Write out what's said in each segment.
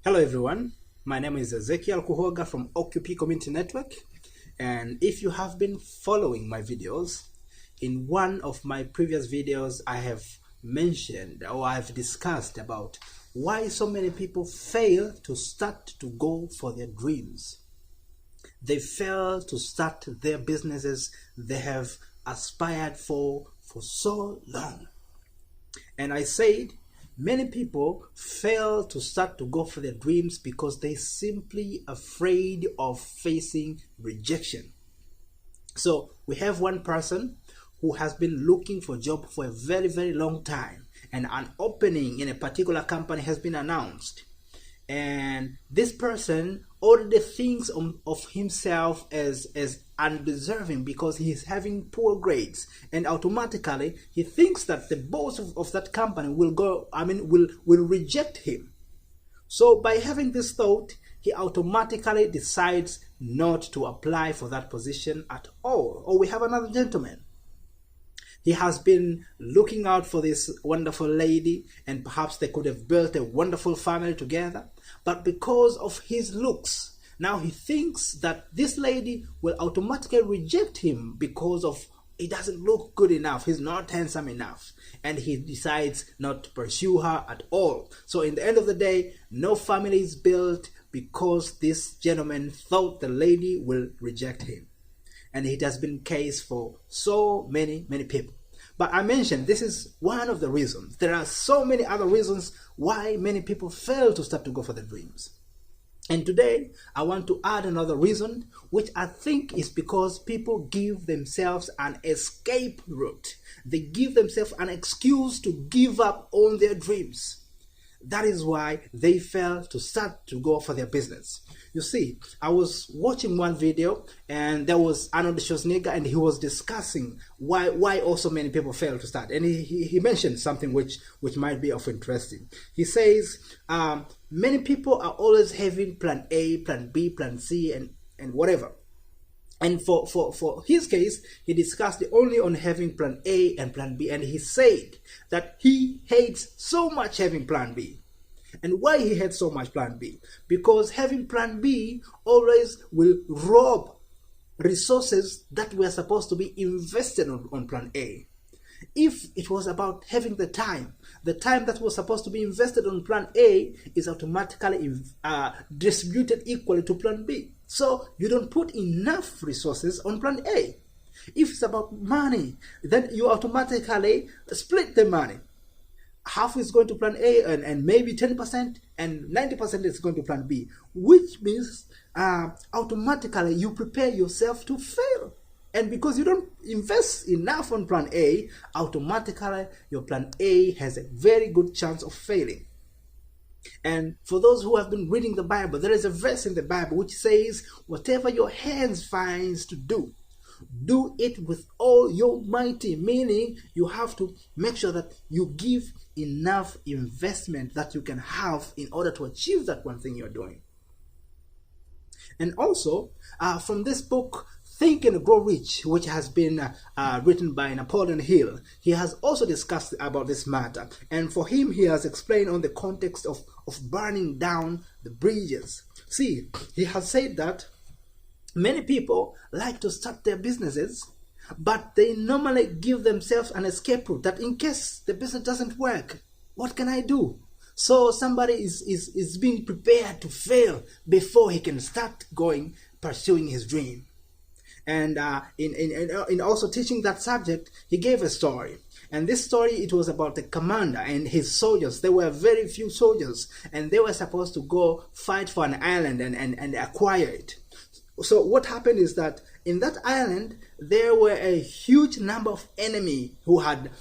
Hello everyone, my name is Ezekiel Kuhoga from OQP Community Network, and if you have been following my videos, in one of my previous videos I have mentioned or I've discussed about why so many people fail to start to go for their dreams. They fail to start their businesses they have aspired for so long. And I said many people fail to start to go for their dreams because they're simply afraid of facing rejection. So we have one person who has been looking for a job for a very long time, and an opening in a particular company has been announced. And this person already thinks of himself as undeserving because he's having poor grades, and automatically he thinks that the boss of that company will reject him. So by having this thought, he automatically decides not to apply for that position at all. Or we have another gentleman. He has been looking out for this wonderful lady, and perhaps they could have built a wonderful family together. But because of his looks, now he thinks that this lady will automatically reject him because of he doesn't look good enough, he's not handsome enough, and he decides not to pursue her at all. So in the end of the day, no family is built because this gentleman thought the lady will reject him. And it has been the case for so many people. But I mentioned this is one of the reasons. There are so many other reasons why many people fail to start to go for their dreams. And today I want to add another reason, which I think is because people give themselves an escape route. They give themselves an excuse to give up on their dreams. That is why they fail to start to go for their business. You see, I was watching one video, and there was Arnold Schwarzenegger, and he was discussing why also many people fail to start. And he mentioned something which might be of interest. He says many people are always having plan A, plan B, plan C, and whatever. And for his case, he discussed only on having plan A and plan B, and he said that he hates so much having plan B. And why he hates so much plan B? Because having plan B always will rob resources that were supposed to be invested on plan A. If it was about having the time that was supposed to be invested on plan A is automatically distributed equally to plan B. So you don't put enough resources on plan A. If it's about money, then you automatically split the money. Half is going to plan A and maybe 10%, and 90% is going to plan B, which means automatically you prepare yourself to fail. And because you don't invest enough on plan A, automatically your plan A has a very good chance of failing. And for those who have been reading the Bible, there is a verse in the Bible which says, whatever your hands finds to do, do it with all your mighty, meaning you have to make sure that you give enough investment that you can have in order to achieve that one thing you're doing. And also, from this book, Think and Grow Rich, which has been written by Napoleon Hill, he has also discussed about this matter. And for him, he has explained on the context of burning down the bridges. See, he has said that many people like to start their businesses, but they normally give themselves an escape route that in case the business doesn't work, what can I do? So somebody is being prepared to fail before he can start pursuing his dream. And in also teaching that subject, he gave a story. And this story, it was about the commander and his soldiers. There were very few soldiers, and they were supposed to go fight for an island and acquire it. So what happened is that in that island, there were a huge number of enemy who had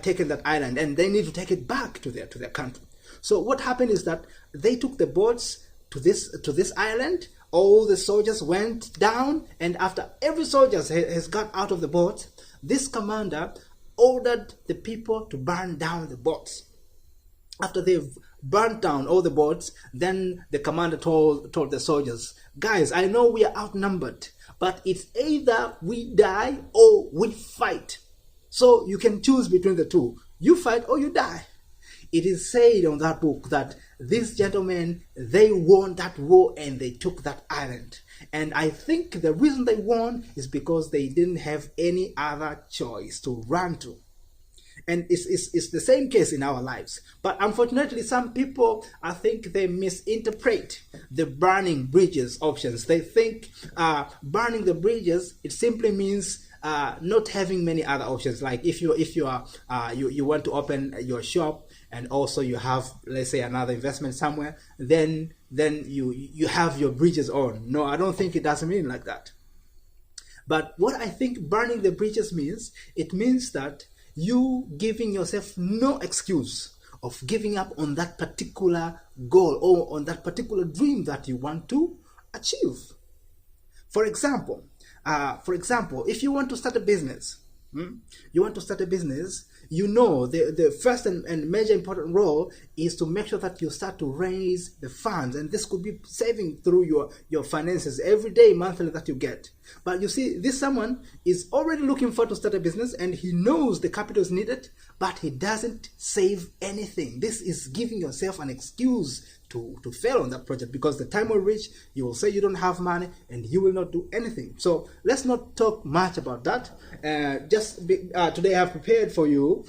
taken that island, and they need to take it back to their country. So what happened is that they took the boats to this island. All the soldiers went down, and after every soldier has got out of the boat, this commander ordered the people to burn down the boats. After they've burnt down all the boats, then the commander told the soldiers, guys, I know we are outnumbered, but it's either we die or we fight. So you can choose between the two. You fight or you die. it is said on that book that these gentlemen, they won that war and they took that island. And I think the reason they won is because they didn't have any other choice to run to. And it's the same case in our lives. But unfortunately, some people, I think they misinterpret the burning bridges options. They think burning the bridges, it simply means not having many other options. Like if you want to open your shop and also you have, let's say, another investment somewhere, then you have your bridges on. No, I don't think it doesn't mean like that. But what I think burning the bridges means, it means that you giving yourself no excuse of giving up on that particular goal or on that particular dream that you want to achieve. For example, if you want to start a business, you know the first and major important role is to make sure that you start to raise the funds, and this could be saving through your finances every day, monthly, that you get. But you see, this someone is already looking for to start a business and he knows the capital is needed, but he doesn't save anything. This is giving yourself an excuse to fail on that project, because the time will reach, you will say you don't have money and you will not do anything. So let's not talk much about that. Today I have prepared for you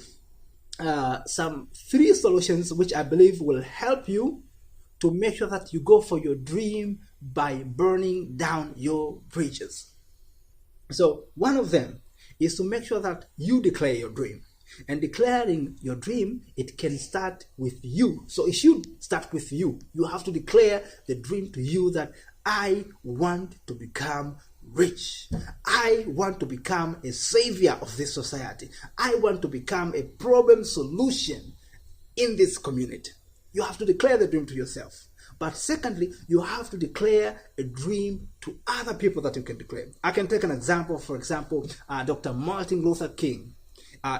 some 3 solutions which I believe will help you to make sure that you go for your dream by burning down your bridges. So one of them is to make sure that you declare your dream. And declaring your dream, it can start with you. So it should start with you. You have to declare the dream to you that I want to become rich. I want to become a savior of this society. I want to become a problem solution in this community. You have to declare the dream to yourself. But secondly, you have to declare a dream to other people that you can declare. I can take an example, for example, Dr. Martin Luther King.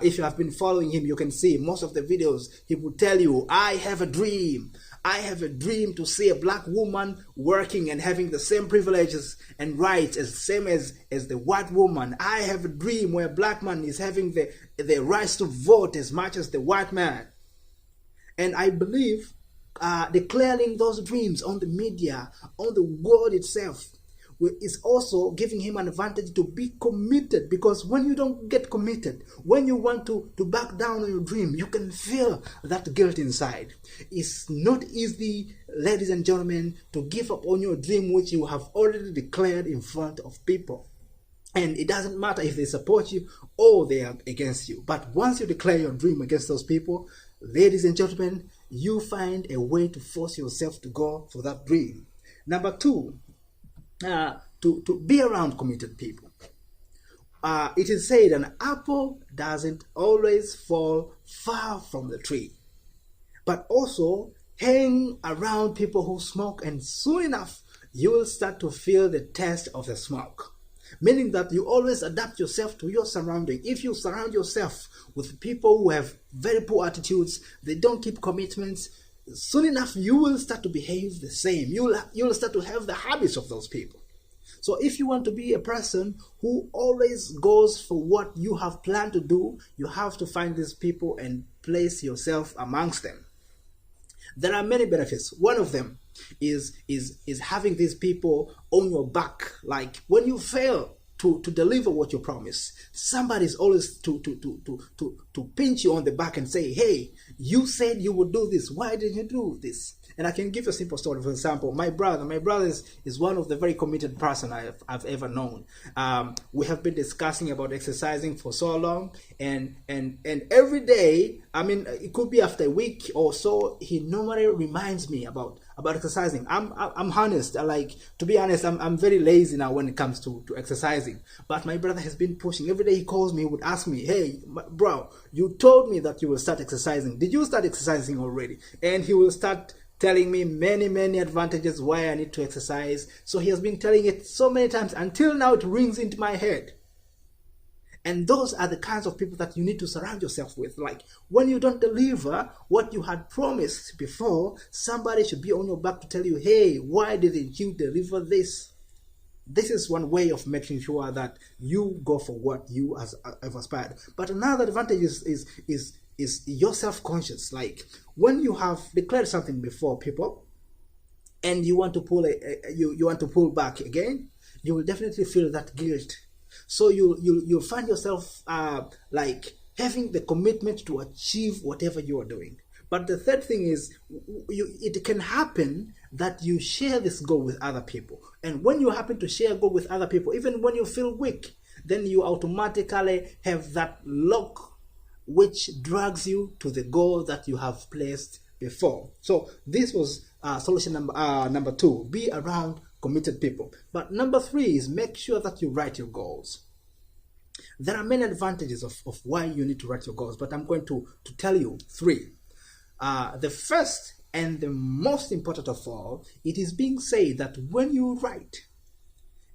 If you have been following him, you can see most of the videos, he would tell you, I have a dream. I have a dream to see a black woman working and having the same privileges and rights as same as the white woman. I have a dream where a black man is having the rights to vote as much as the white man. And I believe declaring those dreams on the media, on the world itself, is also giving him an advantage to be committed, because when you don't get committed, when you want to back down on your dream, you can feel that guilt inside. It's not easy, ladies and gentlemen, to give up on your dream which you have already declared in front of people. And it doesn't matter if they support you or they are against you. But once you declare your dream against those people, ladies and gentlemen, you find a way to force yourself to go for that dream. Number 2, to be around committed people. It is said an apple doesn't always fall far from the tree, but also hang around people who smoke, and soon enough you will start to feel the taste of the smoke. Meaning that you always adapt yourself to your surrounding. If you surround yourself with people who have very poor attitudes, they don't keep commitments, soon enough you will start to behave the same. You'll start to have the habits of those people. So if you want to be a person who always goes for what you have planned to do, you have to find these people and place yourself amongst them. There are many benefits. One of them is having these people on your back. Like when you fail to deliver what you promise, somebody's always to pinch you on the back and say, hey, you said you would do this, why didn't you do this? And I can give you a simple story. For example, my brother is one of the very committed person I've ever known. We have been discussing about exercising for so long, and every day, I mean, it could be after a week or so, he normally reminds me about exercising. I'm honest. To be honest, I'm very lazy now when it comes to exercising. But my brother has been pushing. Every day he calls me, he would ask me, hey, bro, you told me that you will start exercising. Did you start exercising already? And he will start telling me many advantages why I need to exercise. So he has been telling it so many times until now it rings into my head. And those are the kinds of people that you need to surround yourself with. Like when you don't deliver what you had promised before, somebody should be on your back to tell you, hey, why didn't you deliver this? This is one way of making sure that you go for what you have aspired. But another advantage is is you're self-conscious. Like when you have declared something before people and you want to you want to pull back again, you will definitely feel that guilt. So you'll find yourself like having the commitment to achieve whatever you are doing. But the third thing is, it can happen that you share this goal with other people. And when you happen to share a goal with other people, even when you feel weak, then you automatically have that lock which drags you to the goal that you have placed before. So this was solution number 2, be around committed people. But number 3 is make sure that you write your goals. There are many advantages of why you need to write your goals, but I'm going to tell you 3. The first and the most important of all, it is being said that when you write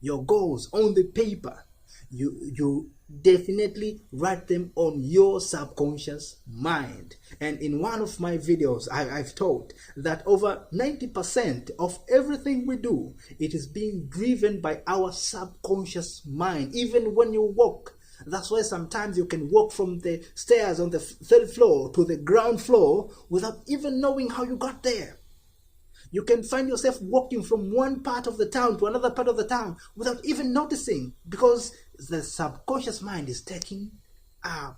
your goals on the paper, you definitely write them on your subconscious mind. And in one of my videos, I've told that over 90% of everything we do, it is being driven by our subconscious mind. Even when you walk, that's why sometimes you can walk from the stairs on the 3rd floor to the ground floor without even knowing how you got there. You can find yourself walking from one part of the town to another part of the town without even noticing, because the subconscious mind is taking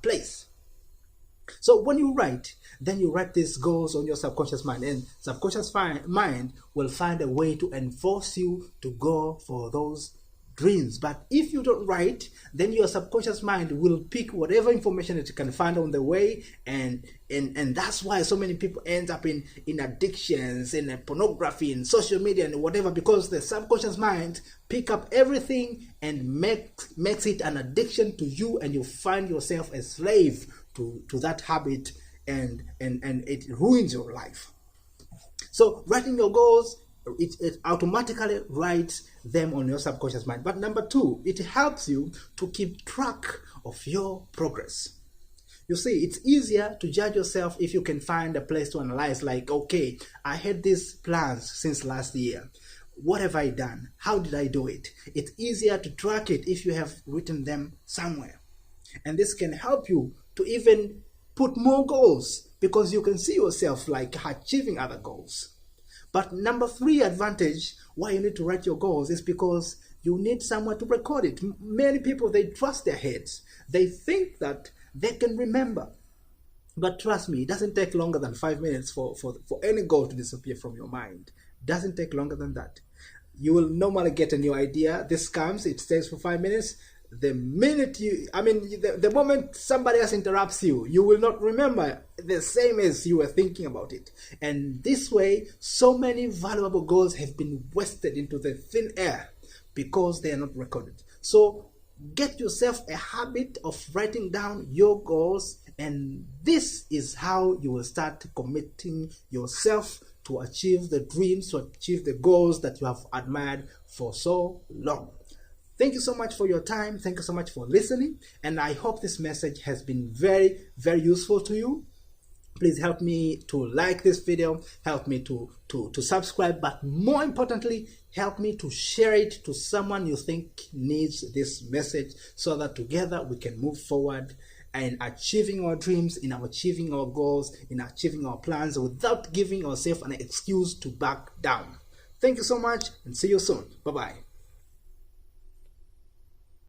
place. So when you write, then you write these goals on your subconscious mind, and subconscious mind will find a way to enforce you to go for those dreams. But if you don't write, then your subconscious mind will pick whatever information it can find on the way, and that's why so many people end up in addictions, in pornography, in social media, and whatever, because the subconscious mind pick up everything and makes it an addiction to you, and you find yourself a slave to that habit, and it ruins your life. So writing your goals, it automatically writes them on your subconscious mind. But number 2, it helps you to keep track of your progress. You see, it's easier to judge yourself if you can find a place to analyze, like, okay, I had these plans since last year. What have I done? How did I do it? It's easier to track it if you have written them somewhere. And this can help you to even put more goals, because you can see yourself like achieving other goals. But number 3 advantage why you need to write your goals is because you need somewhere to record it. Many people, they trust their heads. They think that they can remember. But trust me, it doesn't take longer than 5 minutes for any goal to disappear from your mind. It doesn't take longer than that. You will normally get a new idea. This comes, it stays for 5 minutes. The minute the moment somebody else interrupts you, you will not remember the same as you were thinking about it. And this way, so many valuable goals have been wasted into the thin air because they are not recorded. So get yourself a habit of writing down your goals, and this is how you will start committing yourself to achieve the dreams, to achieve the goals that you have admired for so long. Thank you so much for your time. Thank you so much for listening. And I hope this message has been very, very useful to you. Please help me to like this video, help me to subscribe, but more importantly, help me to share it to someone you think needs this message, so that together we can move forward in achieving our dreams, in achieving our goals, in achieving our plans, without giving ourselves an excuse to back down. Thank you so much, and see you soon. Bye-bye.